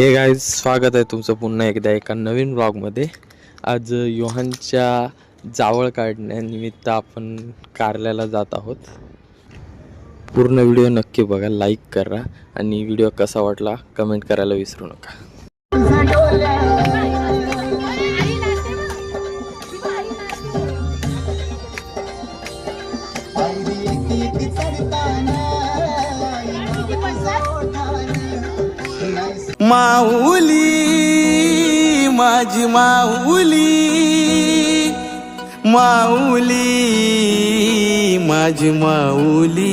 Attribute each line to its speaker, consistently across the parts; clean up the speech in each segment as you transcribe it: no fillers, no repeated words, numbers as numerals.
Speaker 1: हे गाईज, स्वागत आहे तुमचं पुन्हा एकदा एका नवीन व्लॉगमध्ये। आज योहानच्या जावळ काढण्यानिमित्त आपण कारल्याला जात आहोत। पूर्ण व्हिडिओ नक्की बघा, लाईक करा आणि व्हिडिओ कसा वाटला कमेंट करायला विसरू नका।
Speaker 2: माऊली माझी माऊली, माऊली माझी माऊली।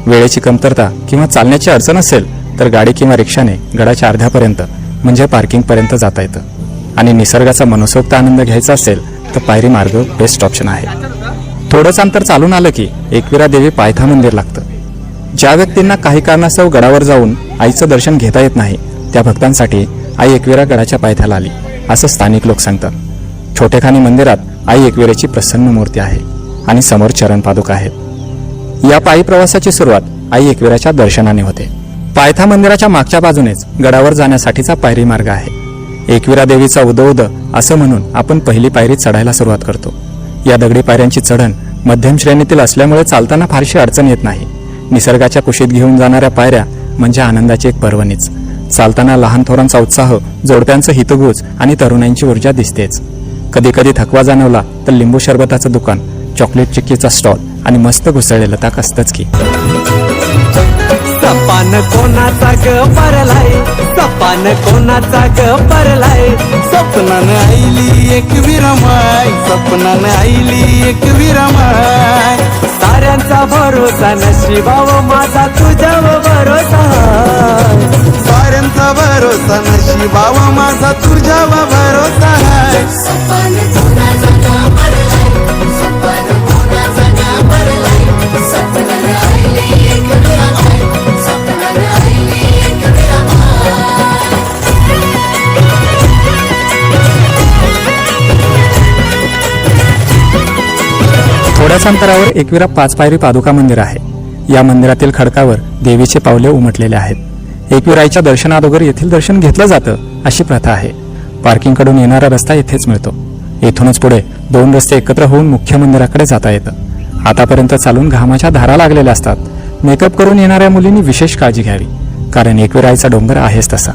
Speaker 3: वेळेची कमतरता किंवा चालण्याची अडचण असेल तर गाडी किंवा रिक्षाने गडाच्या अर्ध्यापर्यंत म्हणजे पार्किंगपर्यंत जाता येतं। आणि निसर्गाचा मनसोक्त आनंद घ्यायचा असेल तर पायरी मार्ग बेस्ट ऑप्शन आहे। थोडंच अंतर चालून आलं की एकविरा देवी पायथा मंदिर लागतं। ज्या व्यक्तींना काही कारणास्तव गडावर जाऊन आईचं दर्शन घेता येत नाही त्या भक्तांसाठी आई एकविरा गडाच्या पायथ्याला आली असं स्थानिक लोक सांगतात। छोटेखानी मंदिरात आई एकविरेची प्रसन्न मूर्ती आहे आणि समोर चरण पादुका आहेत। या पायी प्रवासाची सुरुवात आई एकविराच्या दर्शनाने होते। पायथा मंदिराच्या मागच्या बाजूनेच गडावर जाण्यासाठीचा पायरी मार्ग आहे। एकविरा देवीचा उदो उद असं म्हणून आपण पहिली पायरी चढायला सुरुवात करतो। या दगडी पायऱ्यांची चढण मध्यम श्रेणीतील असल्यामुळे चालताना फारशी अडचण येत नाही। निसर्गाच्या कुशीत घेऊन जाणाऱ्या पायऱ्या म्हणजे आनंदाची एक पर्वणीच। चालताना लहान थोरांचा उत्साह, जोडप्यांचं हितगुज आणि तरुणांची ऊर्जा दिसतेच। कधी कधी थकवा जाणवला तर लिंबू सरबताचं दुकान, चॉकलेट चिक्कीचा स्टॉल आणि मस्त घुसळलेलं ताक असतंच की.
Speaker 2: सपान कोणाचा ग परलाय, सपान कोणाचा ग परलाय. स्वप्नानं आईली एक विरमाय, स्वप्नानं आईली एक विरमाय. साऱ्यांचा भरोसा नशिबाव माझा तुझ्यावर भरोसा, साऱ्यांचा भरोसा नशिबाव माझा तुझ्यावर भरोसा आहे.
Speaker 4: सपन कोणाचा ग परलाय, सपन कोणाचा ग परलाय. सपनानं आईली एक विरमाय, सपनानं आईली एक विरमाय.
Speaker 3: थोड्याच अंतरावर एकविरा 5 पायरी पादुका मंदिर आहे. या मंदिरातील खडकावर देवीचे पावले उमटलेले आहेत. एकविराईच्या दर्शनाअगोदर येथील दर्शन घेतलं जातं अशी प्रथा आहे. पार्किंगकडून येणारा रस्ता येथेच मिळतो. येथूनच पुढे 2 रस्ते एकत्र होऊन मुख्य मंदिराकडे जाता येतं. आतापर्यंत चालून घामाच्या धारा लागलेल्या असतात. मेकअप करून येणाऱ्या मुलींनी विशेष काळजी घ्यावी, कारण एकविराईचा डोंगर आहेच तसा.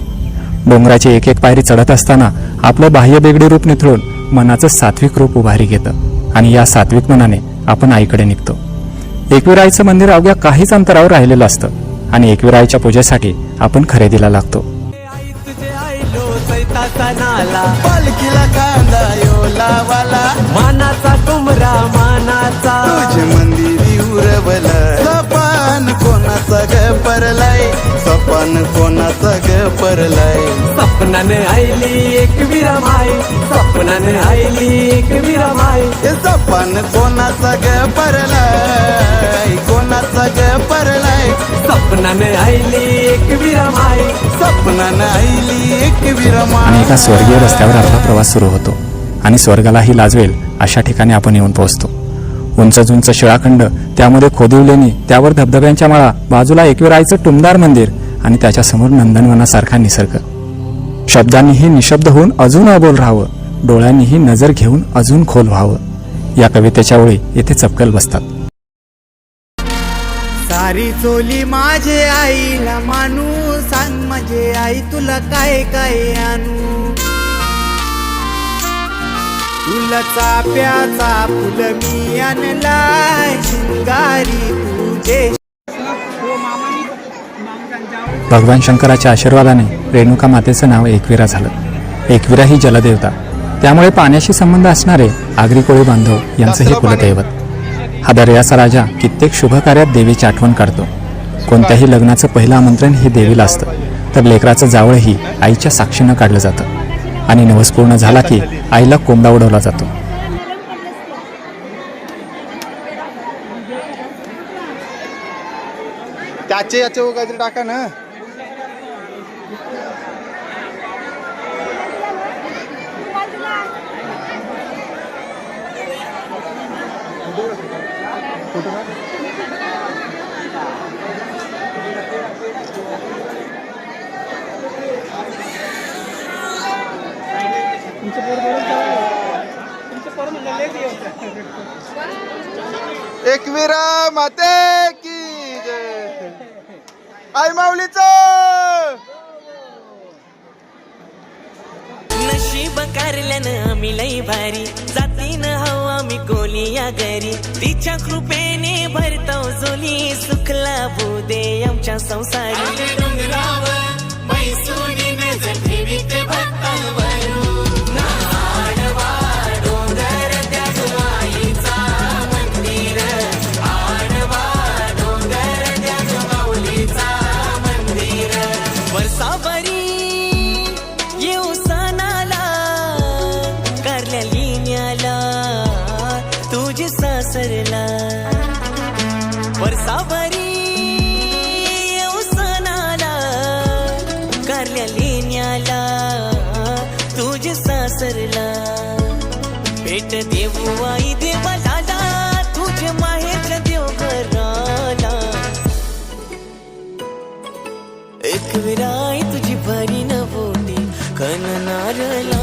Speaker 3: डोंगराची एक एक पायरी चढत असताना आपलं बाह्य बेगडी रूप निथळून मनाचं सात्विक रूप उभारी घेतं आणि या सात्विक मनाने आपण आईकडे निघतो. एकविराईचं मंदिर अवघ्या काहीच अंतरावर राहिलेलं असतं आणि एकविराईच्या पूजेसाठी आपण खरेदीला लागतो.
Speaker 2: आई तुझे आईलो सैताचा नाला, पालखीला कांदा यो लावाला. मानाचा कुमरा मानाचा, तुझे मंदिरी उरवला. सपान कोणाचा ग परलाय, सपान कोणाचा ग परलाय. सपनानं आईली एक विरमाय, सपनानं आईली एक विरमाय. सपान कोणाचा ग परलाय, कोणाचा ग परलाय. सपनानं आईली एक विरमाय, सपनानं आईली एक विरमाय.
Speaker 3: आणि एका स्वर्गीय रस्त्यावर आपला प्रवास सुरू होतो आणि स्वर्गालाही लाजवेल अशा ठिकाणी आपण येऊन पोहोचतो. उंच उंच शिळाखंड, त्यामध्ये खोदीव लेणी, त्यावर धबधब्यांच्या माळा, बाजूला एकविराईचं टुमदार मंदिर आणि त्याच्यासमोर नंदनवनासारखा निसर्ग. शब्दांनीही निशब्द होऊन अजून अबोल राहावं, डोळ्यांनीही नजर घेऊन अजून खोल व्हावं. या कवितेच्या ओळी येथे चपकल बसतात.
Speaker 2: सारी चोली माझे आईला मानू, सांग माझे आई तुला काय काय आणू. तुला चाप्याचा फुल मी आणलाय, शिंगारी तुझे.
Speaker 3: भगवान शंकराच्या आशीर्वादाने रेणुका मातेचं नाव एकविरा झालं. एकविरा ही जलदेवता, त्यामुळे पाण्याशी संबंध असणारे आगरी कोळी बांधव यांचं हे कुलदैवत. हा दर्याचा राजा कित्येक शुभ कार्यात देवीची आठवण काढतो. कोणत्याही लग्नाचं पहिलं आमंत्रण हे देवीला असतं, तर लेकराचं जावळही आईच्या साक्षीनं काढलं जातं आणि नवस पूर्ण झाला की आईला कोंबडा उडवला जातो.
Speaker 5: त्याचे याचे काहीतरी टाका ना. एकविरा माते की जय. आई माऊलीचं
Speaker 6: नशीब कारल्यानं आम्ही लई भारी, जातीनं हवा आम्ही कोली या घरी. तिच्या कृपेने भरतो जोली, सुखला बुदे आमच्या संसारी. सरला वर्षाभरी येऊ सणाला, कारल्या लेण्याला तुझे सासरला. भेट देऊ आई देवाला, तुझे माहेरच्या देवघराला. एकविराई तुझी भरी नवोटी कणनारला,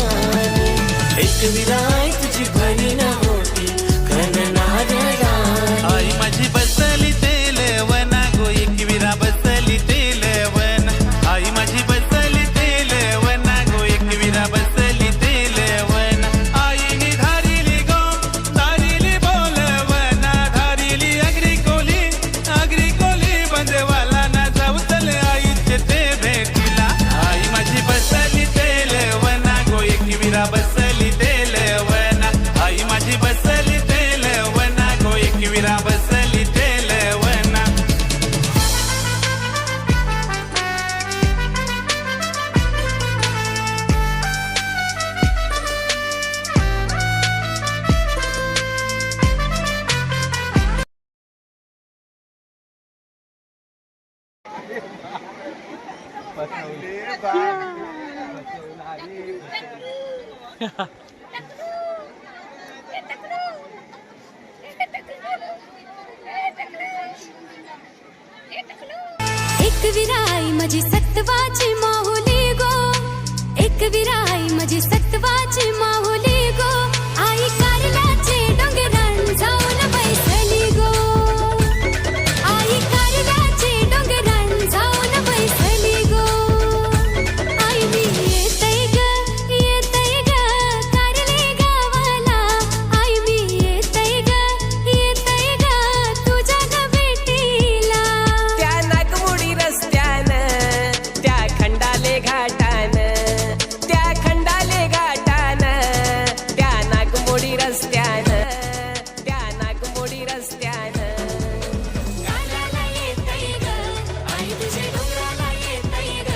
Speaker 6: एकविराई तुझी भरी नवोटी.
Speaker 7: आई माझी बसली तेलवना गो, एकविरा बसली तेलवना. आई माझी बसली तेलवना गो, एकविरा बसली तेलवना. आईने
Speaker 8: एक विराई माझी सत्वाची माहुली गो, एक विराई माझी सत्वाची माहुली गो, आई कारल्याचे डोंगरान जाऊन बैसली गो, आई कारल्याचे डोंगरान जाऊन बैसली गो, आई मी येतय ग कारले गावाला, आई मी येतय ग तुझ्या ग भेटीला.
Speaker 6: त्या नागमोडी रस्त्यान त्या खंडाले घाटान, त्या खंडाले घाटान, त्या नागमोडी रस्त्यान, त्या नागमोडी रस्त्यान.
Speaker 8: गाण्याला येतय ग आई तुझे डोंगराला येतय ग.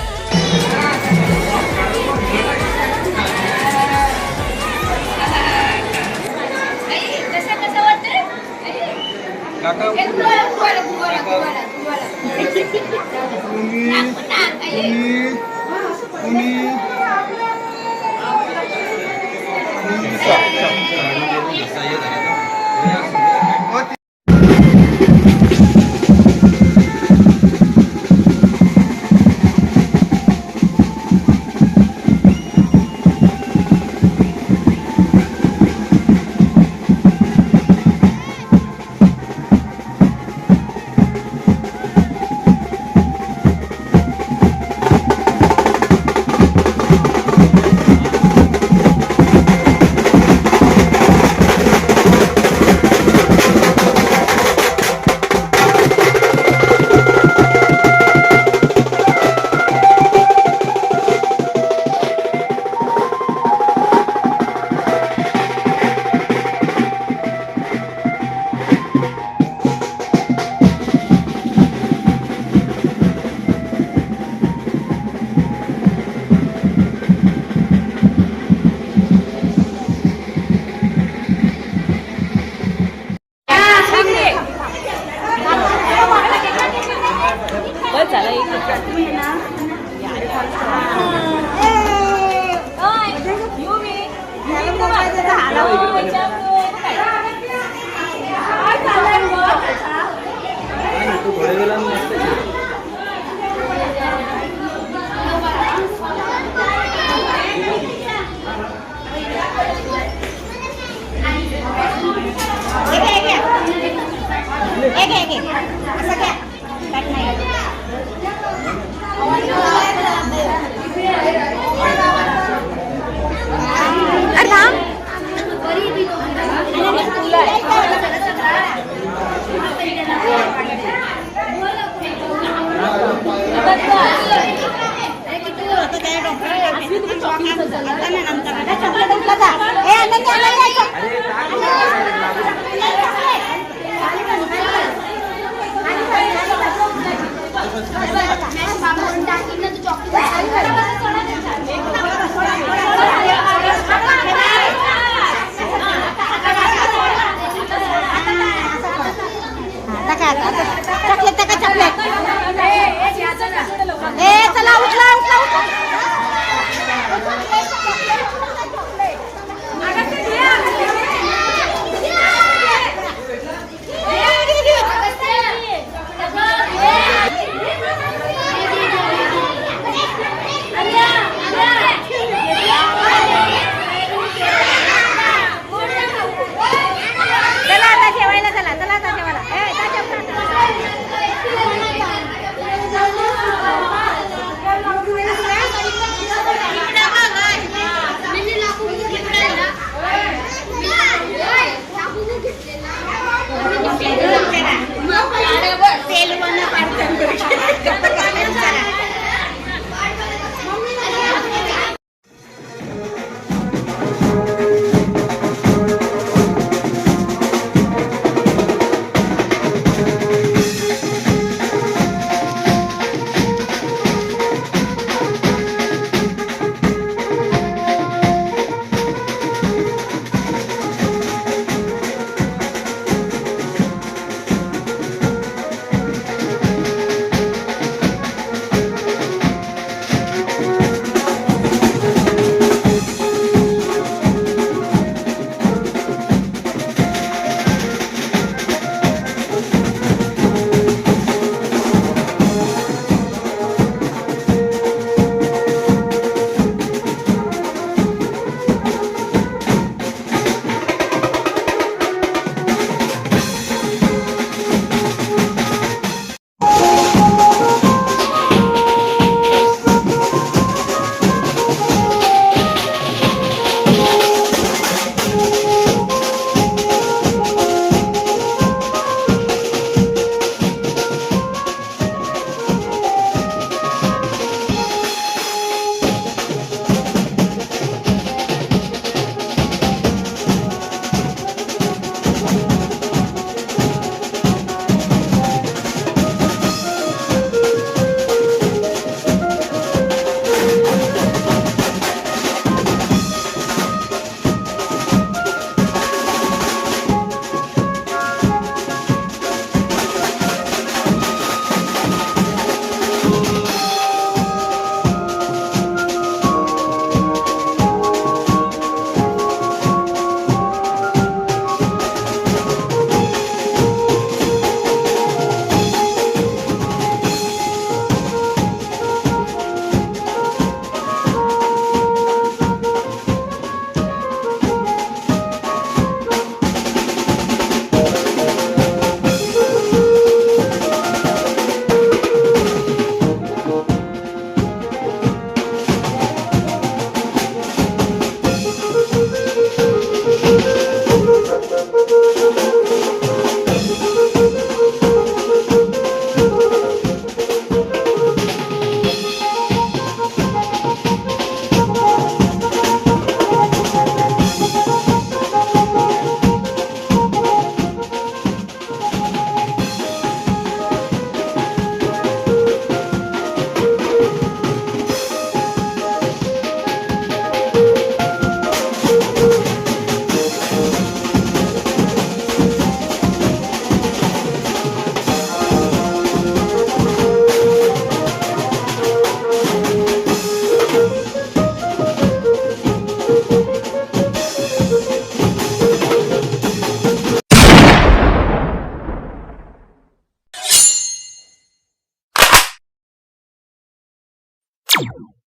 Speaker 8: ग